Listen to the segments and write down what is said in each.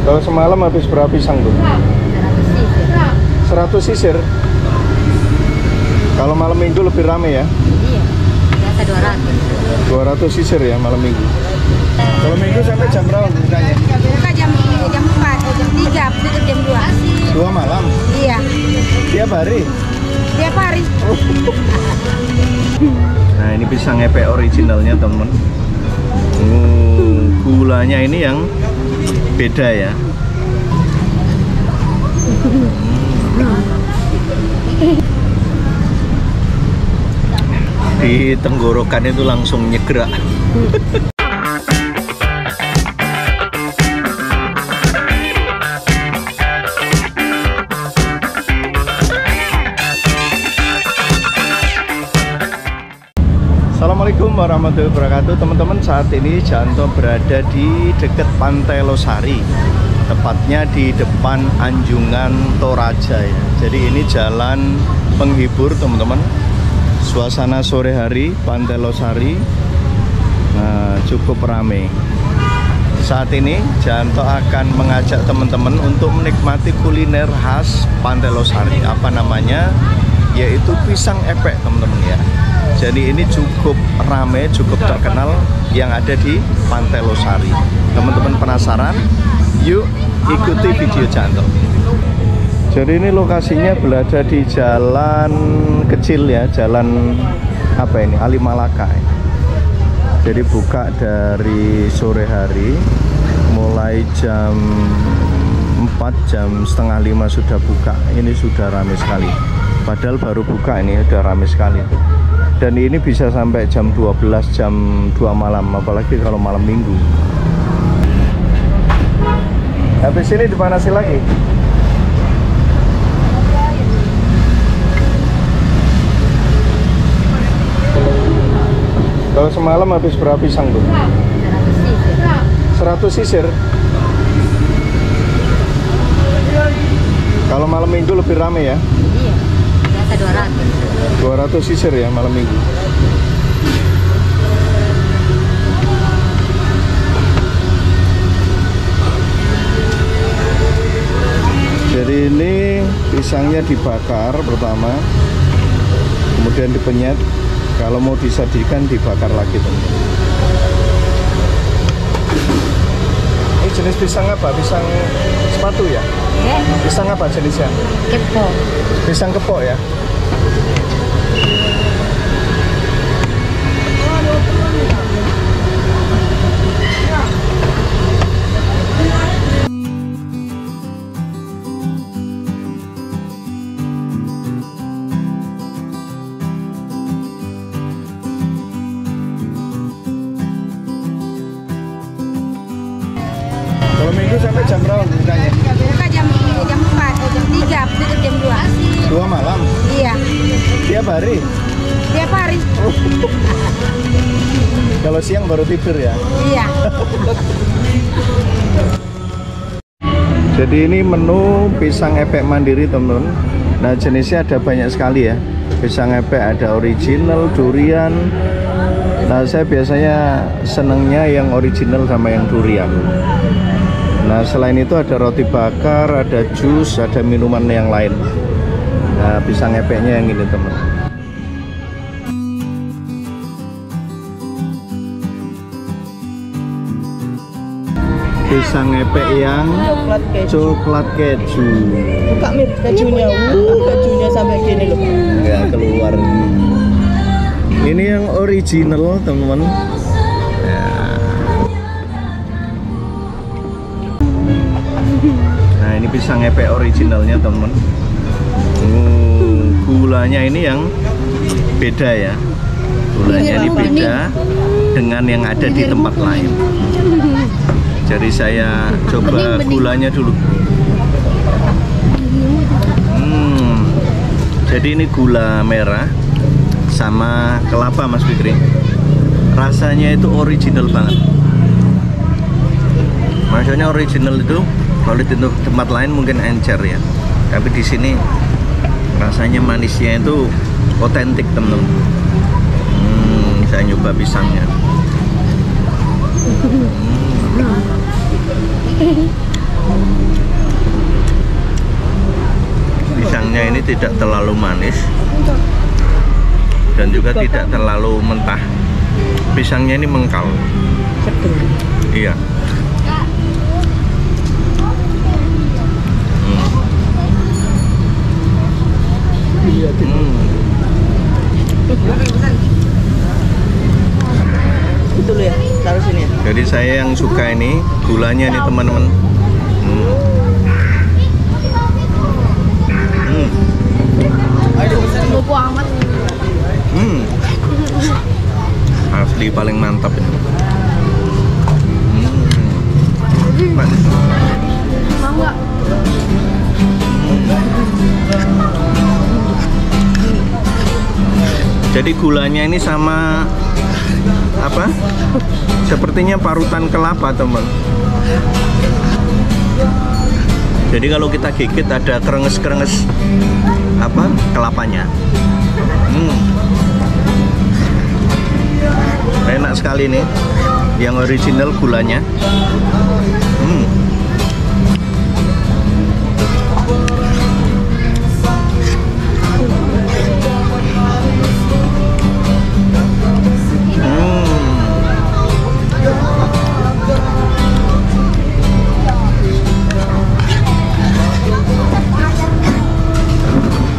Kalau semalam habis berapa pisang tuh? 100 sisir. Kalau malam minggu lebih rame ya? Iya, biasa 200. 200 sisir ya malam minggu. Kalau minggu sampai jam berapa bukanya? Buka jam 4, jam 3, tutup jam 2. 2 malam? Iya. Tiap hari? Tiap hari. Nah ini pisang epek originalnya teman. Gulanya ini yang beda ya. Di tenggorokan itu langsung nyegrak. Assalamualaikum warahmatullahi wabarakatuh. Teman-teman, saat ini Janto berada di dekat Pantai Losari, tepatnya di depan Anjungan Toraja ya. Jadi ini jalan penghibur teman-teman. Suasana sore hari Pantai Losari, nah, cukup ramai. Saat ini Janto akan mengajak teman-teman untuk menikmati kuliner khas Pantai Losari. Apa namanya? Yaitu pisang epek teman-teman ya. Jadi ini cukup ramai, cukup terkenal yang ada di Pantai Losari. Teman-teman penasaran? Yuk ikuti video Janto. Jadi ini lokasinya berada di jalan kecil ya, jalan apa ini? Ali Malaka. Jadi buka dari sore hari, mulai jam 4, jam setengah 5 sudah buka. Ini sudah ramai sekali. Padahal baru buka ini udah ramai sekali. Dan ini bisa sampai jam 12, jam 2 malam, apalagi kalau malam minggu. Habis ini dipanasi lagi. Kalau semalam habis berapa pisang tuh? 100 sisir. Kalau malam minggu lebih ramai ya? Iya, biasa 200. 200 sisir ya malam minggu. Jadi ini pisangnya dibakar pertama, kemudian dipenyet. Kalau mau disajikan dibakar lagi teman-teman. Ini jenis pisang apa? Pisang sepatu ya? Ya. Pisang apa jenisnya? Kepo. Pisang kepok ya? Kalau minggu sampai jam berapa bukanya? Buka jam 4, jam 3, tutup jam 2. 2 malam? Iya. Tiap hari? Tiap hari. Kalau siang baru tidur ya? Iya. Jadi ini menu pisang epek mandiri teman-teman. Nah jenisnya ada banyak sekali ya. Pisang epek ada original, durian. Nah saya biasanya senengnya yang original sama yang durian. Nah selain itu ada roti bakar, ada jus, ada minuman yang lain. Nah pisang epeknya yang ini teman. Pisang epek yang coklat keju. Buka mir kejunya, kejunya sampai gini loh. Nggak keluar. Ini yang original teman-teman. Ya. Nah ini pisang epek originalnya teman-teman. Gulanya ini yang beda ya. Gulanya ini beda dengan yang ada di tempat lain. Jadi saya coba gulanya dulu. Jadi ini gula merah sama kelapa Mas Fikri. Rasanya itu original banget. Maksudnya original itu kalau di tempat lain mungkin encer ya. Tapi di sini rasanya manisnya itu otentik temen-temen. Saya nyoba pisangnya. Pisangnya ini tidak terlalu manis dan juga tidak terlalu mentah. Pisangnya ini mengkal. Iya. Itu loh ya, taruh sini ya. Jadi saya yang suka ini gulanya nih teman-teman. Asli paling mantap ini. Manis. Mau nggak? Jadi gulanya ini sama apa? Sepertinya parutan kelapa, teman. Jadi kalau kita gigit ada kerenges-kerenges apa? Kelapanya. Enak sekali nih. Yang original gulanya.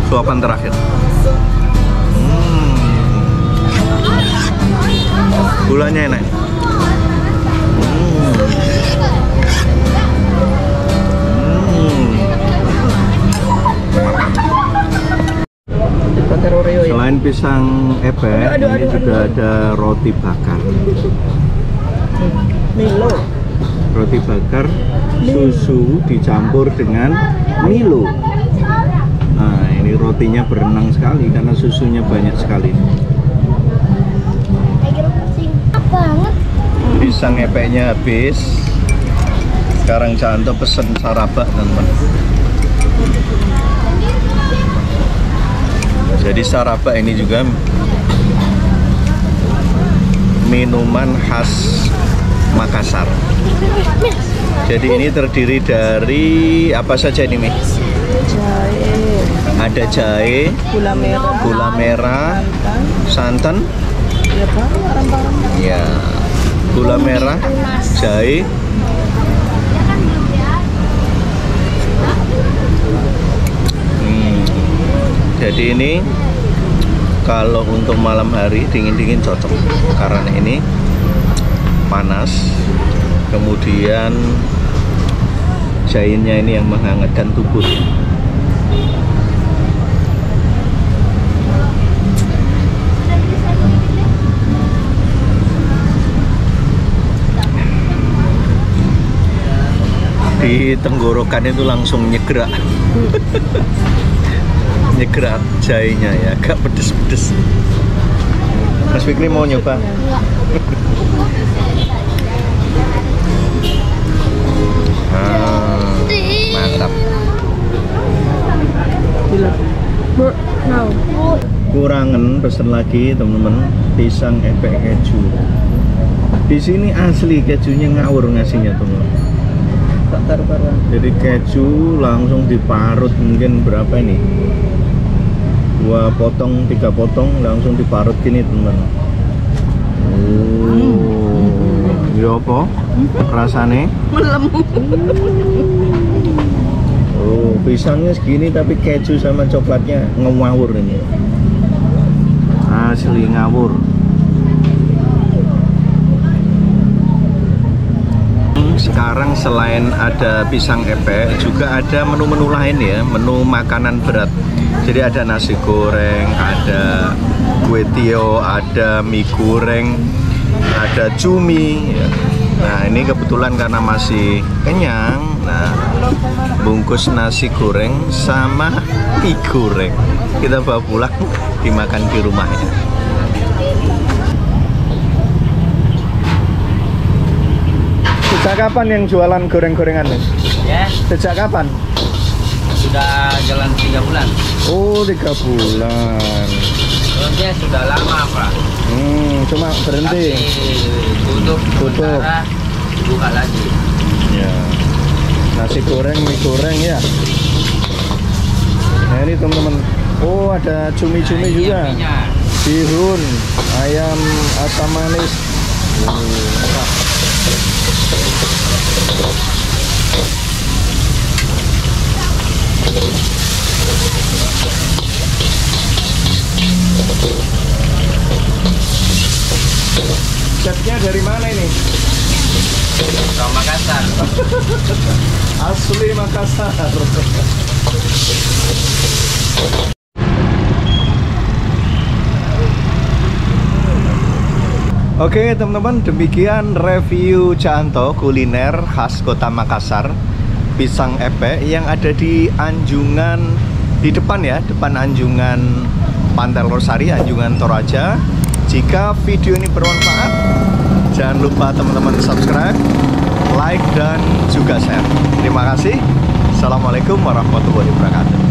Suapan terakhir. Gulanya enak. Selain pisang epek, ini juga ada roti bakar. Milo. Roti bakar susu dicampur dengan Milo. Nah, ini rotinya berenang sekali karena susunya banyak sekali. Pisang epeknya habis. Sekarang Canto pesen sarabak, teman-teman. Jadi sarabak ini juga minuman khas Makassar. Jadi ini terdiri dari apa saja ini, Mi? Jahe. Ada jahe, gula merah, santan, ya Pak, barang-barang. ya, gula merah, jahe, jadi ini kalau untuk malam hari dingin-dingin cocok karena ini panas, kemudian jahenya ini yang menghangatkan tubuh. Di tenggorokan itu langsung nyegrak. Nyegrak jahenya ya, agak pedes-pedes. Mas Fikri mau nyoba? Mantap. Kurangan pesen lagi teman-teman, pisang epek keju. Di sini asli kejunya ngawur ngasihnya teman-teman. Jadi keju langsung diparut, mungkin berapa ini? 2 potong, 3 potong langsung diparut gini teman. Ya apa? Rasanya? Oh, pisangnya segini tapi keju sama coklatnya ngawur ini. Asli ngawur. Sekarang selain ada pisang epek, juga ada menu-menu lain ya, menu makanan berat. Jadi ada nasi goreng, ada kue tio, ada mie goreng, ada cumi ya. Nah ini kebetulan karena masih kenyang, nah bungkus nasi goreng sama mie goreng kita bawa pulang dimakan di rumahnya. Sejak kapan yang jualan goreng-gorengan? Ya. Sejak kapan? Sudah jalan 3 bulan. Oh, 3 bulan. Sebelumnya sudah lama, Pak. Cuma berhenti. Tapi tutup. Sementara buka lagi. Ya. Nasi goreng, mie goreng ya. Nah ini teman-teman. Oh ada cumi-cumi juga. Bihun, ayam asam manis. Mantap. Chefnya dari mana ini? Orang Makassar. Asli Makassar. Oke teman-teman, demikian review Canto kuliner khas kota Makassar, pisang epek yang ada di Anjungan, di depan ya, depan Anjungan Pantai Losari, Anjungan Toraja. Jika video ini bermanfaat, jangan lupa teman-teman subscribe, like, dan juga share. Terima kasih. Assalamualaikum warahmatullahi wabarakatuh.